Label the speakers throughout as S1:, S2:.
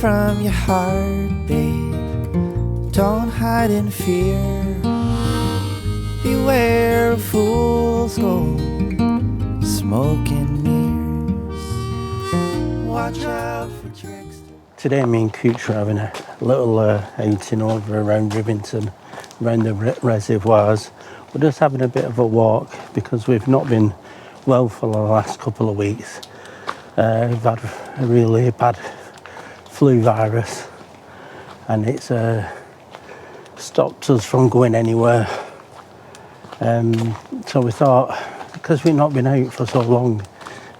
S1: from your heart, babe. Don't hide in fear. Beware of fool's gold, smoking mirrors. Watch out for tricksters. Today me and Cooch are having a little outing over around Rivington, around the reservoirs. We're just having a bit of a walk because we've not been well for the last couple of weeks. We've had a really bad flu virus and it's stopped us from going anywhere. So we thought, because we've not been out for so long,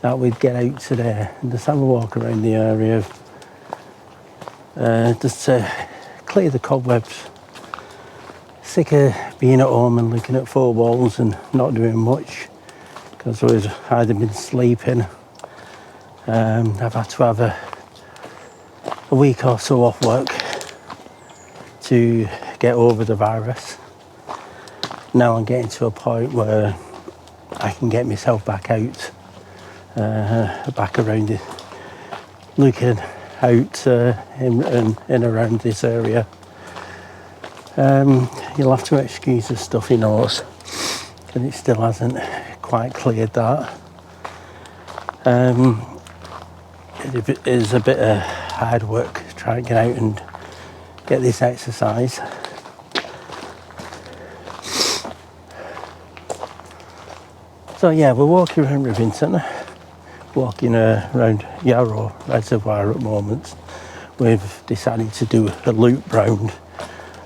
S1: that we'd get out today and just have a walk around the area, just to clear the cobwebs. Sick of being at home and looking at four walls and not doing much, because we've either been sleeping. I've had to have a week or so off work to get over the virus. Now I'm getting to a point where I can get myself back out, back around it, looking out in around this area. You'll have to excuse the stuffy nose, because it still hasn't quite cleared that. It is a bit of hard work to try and get out and get this exercise. So yeah, we're walking around Rivington, walking around Yarrow Reservoir at the moment. We've decided to do a loop round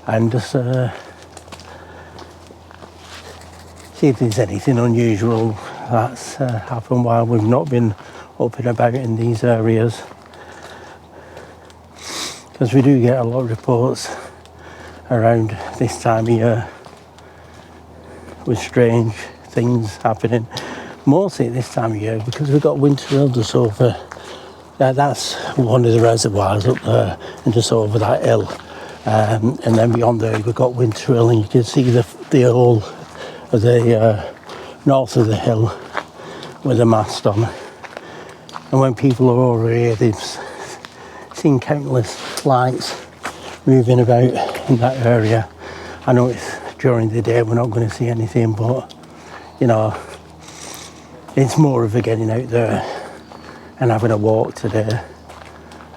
S1: and just see if there's anything unusual that's happened while we've not been up and about in these areas. Because we do get a lot of reports around this time of year with strange things happening, mostly at this time of year because we've got winter elders over. That's one of the reservoirs up there, and just over that hill, and then beyond there we've got Winter Hill, and you can see the whole of the north of the hill with the mast on. And when people are over here, they've seen countless lights moving about in that area. I know it's during the day, we're not going to see anything, but you know, it's more of a getting out there and having a walk today,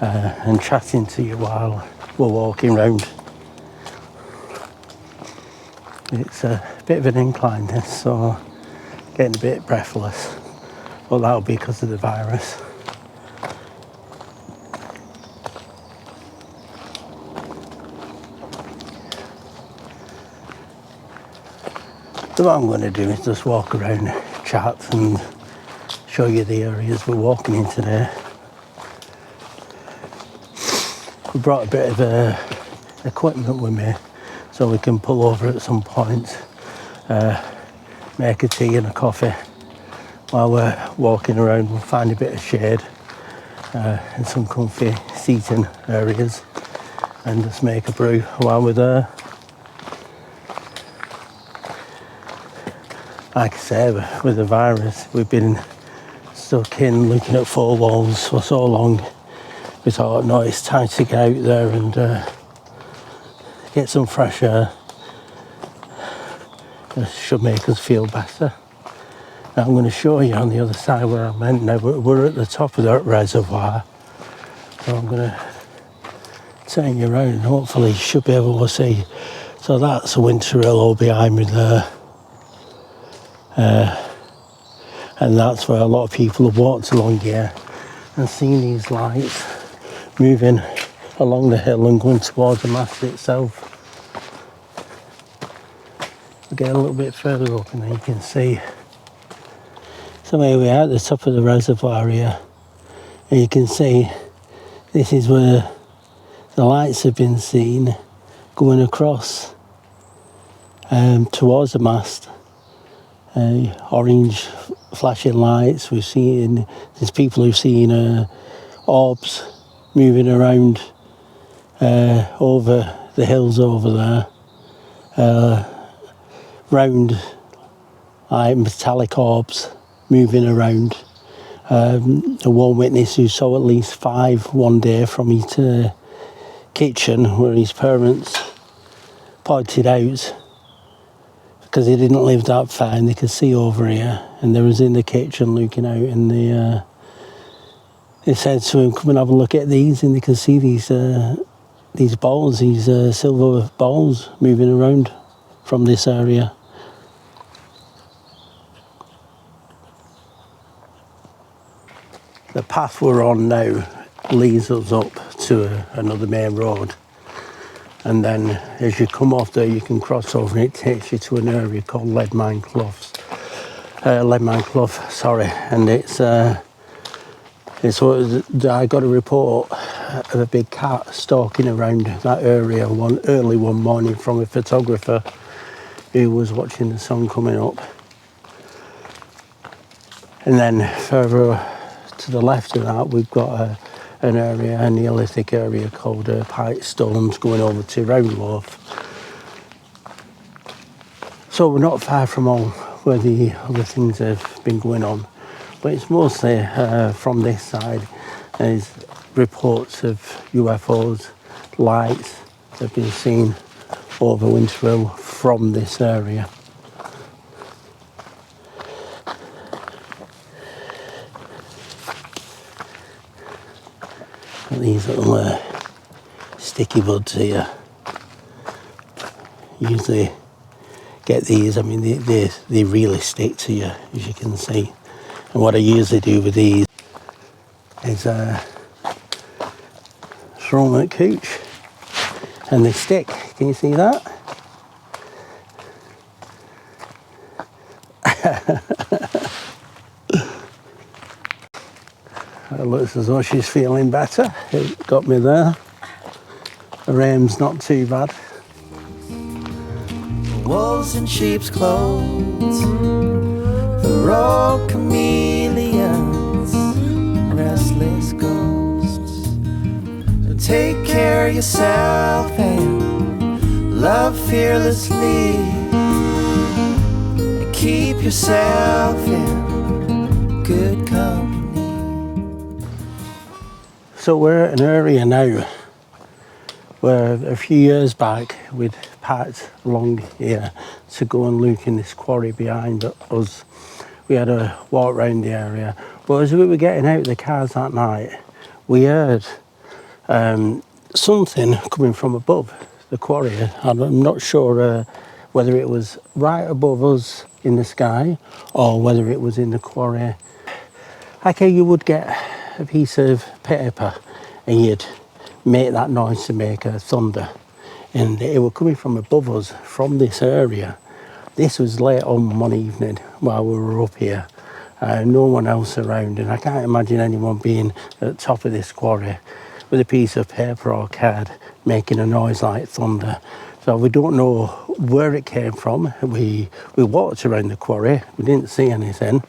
S1: and chatting to you while we're walking round. It's a bit of an incline this, so getting a bit breathless, but that'll be because of the virus. So what I'm going to do is just walk around, chat and show you the areas we're walking in today. We brought a bit of equipment with me so we can pull over at some point, make a tea and a coffee while we're walking around. We'll find a bit of shade and some comfy seating areas and just make a brew while we're there. Like I say, with the virus, we've been stuck in looking at four walls for so long. We thought, no, it's time to get out there and get some fresh air. It should make us feel better. Now I'm going to show you on the other side where I meant. Now we're at the top of that reservoir, so I'm going to turn you around and hopefully you should be able to see. So that's Winter Hill all behind me there. And that's where a lot of people have walked along here and seen these lights moving along the hill and going towards the mast itself. We'll get a little bit further up and then you can see. So here we are at the top of the reservoir here, and you can see this is where the lights have been seen going across towards the mast. Orange flashing lights. There's people who've seen orbs moving around over the hills over there, round like metallic orbs moving around The one witness who saw at least 5 one day from his kitchen where his parents pointed out, because he didn't live that far and they could see over here, and they was in the kitchen looking out, and they said to him, come and have a look at these, and they could see these balls, these silver balls moving around from this area. The path we're on now leads us up to another main road, and then as you come off there you can cross over and it takes you to an area called Lead Mine Clough, and I got a report of a big cat stalking around that area early one morning from a photographer who was watching the sun coming up. And then further to the left of that we've got an area, a Neolithic area called Pike Stones, going over to Roundloaf. So we're not far from all where the other things have been going on, but it's mostly from this side. There's reports of UFOs, lights that have been seen over Winterville from this area. These little sticky buds here, usually get these, I mean they really stick to you, as you can see. And what I usually do with these is throw them at Cooch and they stick. Can you see that? It looks as though she's feeling better. It got me there. Her aim's not too bad.
S2: Wolves in sheep's clothes, the rogue chameleons, restless ghosts. So take care of yourself and love fearlessly, and keep yourself in good company.
S1: So we're at an area now where a few years back we'd parked along here to go and look in this quarry behind us. We had a walk around the area, but as we were getting out of the cars that night we heard something coming from above the quarry. I'm not sure whether it was right above us in the sky or whether it was in the quarry. Like how you would get a piece of paper and you'd make that noise to make a thunder, and it was coming from above us from this area. This was late on one evening while we were up here, no one else around, and I can't imagine anyone being at the top of this quarry with a piece of paper or card making a noise like thunder. So we don't know where it came from. We walked around the quarry, we didn't see anything.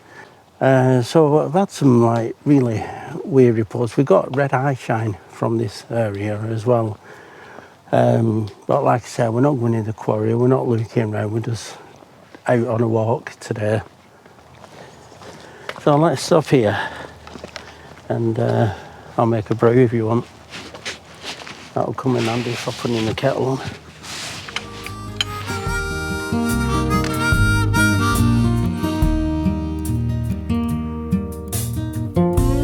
S1: So I've had some like really weird reports. We got red eye shine from this area as well. But like I said, we're not going in the quarry, we're not looking around, we're just out on a walk today. So let's stop here and I'll make a brew if you want. That'll come in handy for putting the kettle on.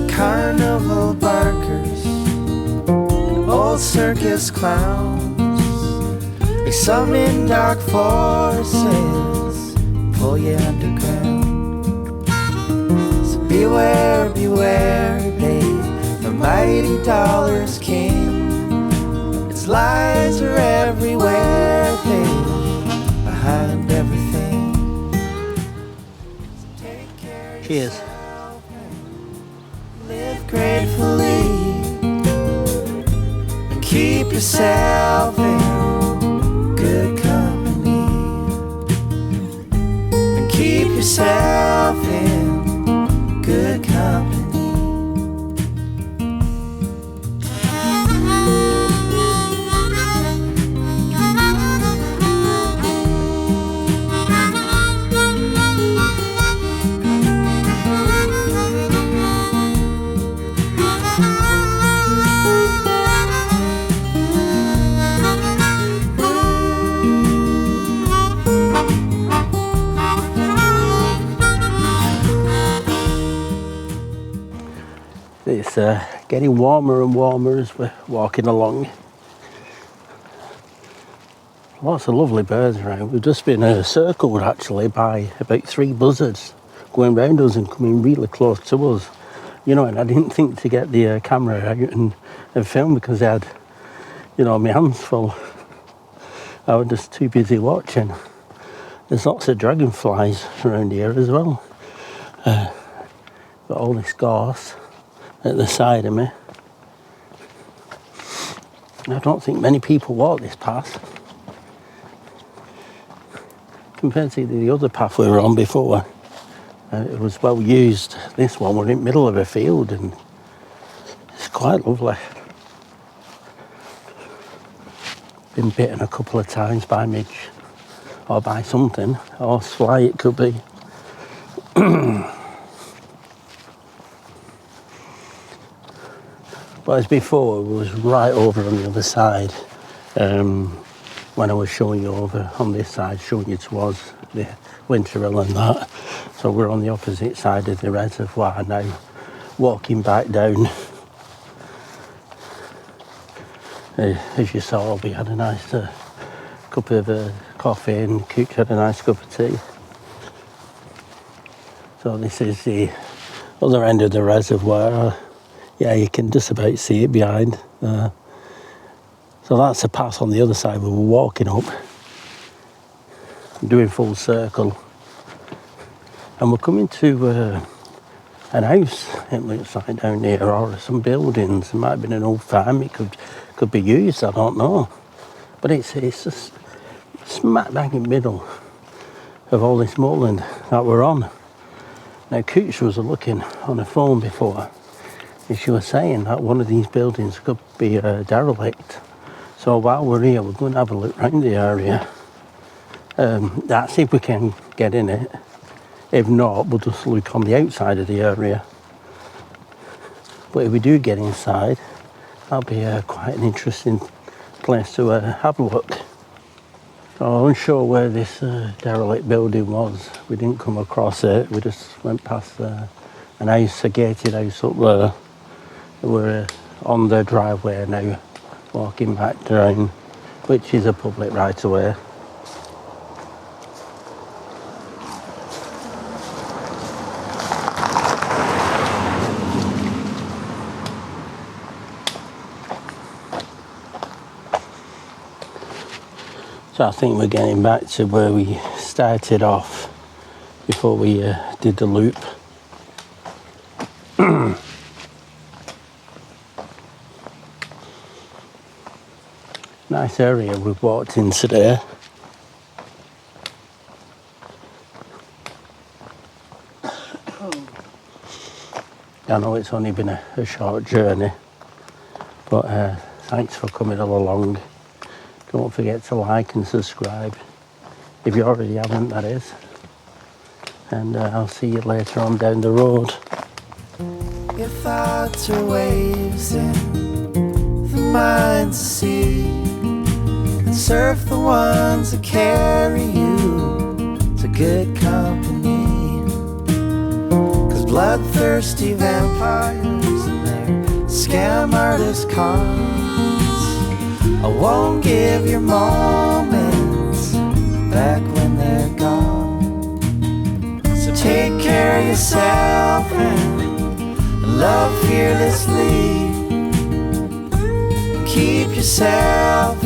S2: Carnival barkers and old circus clowns, they summon dark forces, pull you underground. So beware, beware, babe, the mighty dollar's king. Its lies are everywhere, babe, behind everything. So take care of
S1: Cheers.
S2: yourself. Live gratefully and keep yourself in good company, and keep yourself in good company.
S1: It's getting warmer and warmer as we're walking along. Lots of lovely birds around. We've just been circled actually by about 3 buzzards going round us and coming really close to us. You know, and I didn't think to get the camera out and film because I had, you know, my hands full. I was just too busy watching. There's lots of dragonflies around here as well. Got all this gorse at the side of me. I don't think many people walk this path compared to the other path we were on before. It was well used. This one, we're in the middle of a field and it's quite lovely. Been bitten a couple of times by midge or by something, or fly it could be. But as before, it was right over on the other side. When I was showing you over on this side, showing you towards the Winterhill and that. So we're on the opposite side of the reservoir now, walking back down. As you saw, we had a nice cup of coffee and Cooch had a nice cup of tea. So this is the other end of the reservoir. Yeah, you can just about see it behind. So that's the path on the other side we were walking up, doing full circle. And we're coming to an house, it looks like, down there, or some buildings. It might have been an old farm, it could be used, I don't know. But it's just smack bang in the middle of all this moorland that we're on. Now, Cooch was looking on the phone before, and she was saying that one of these buildings could be derelict. So while we're here, we're going to have a look around the area. Let's see if we can get in it. If not, we'll just look on the outside of the area. But if we do get inside, that'll be quite an interesting place to have a look. So I'm unsure where this derelict building was. We didn't come across it. We just went past an house, a gated house up there. We're on the driveway now, walking back down, which is a public right of way. So I think we're getting back to where we started off before we did the loop. Nice area we've walked in today. I know it's only been a short journey, but thanks for coming all along. Don't forget to like and subscribe, if you already haven't, that is. And I'll see you later on down the road.
S2: Your thoughts are waves in the mind's sea, and surf the ones that carry you to good company. 'Cause bloodthirsty vampires and their scam artist cons, I won't give your moments back when they're gone. So take care of yourself and love fearlessly. Keep yourself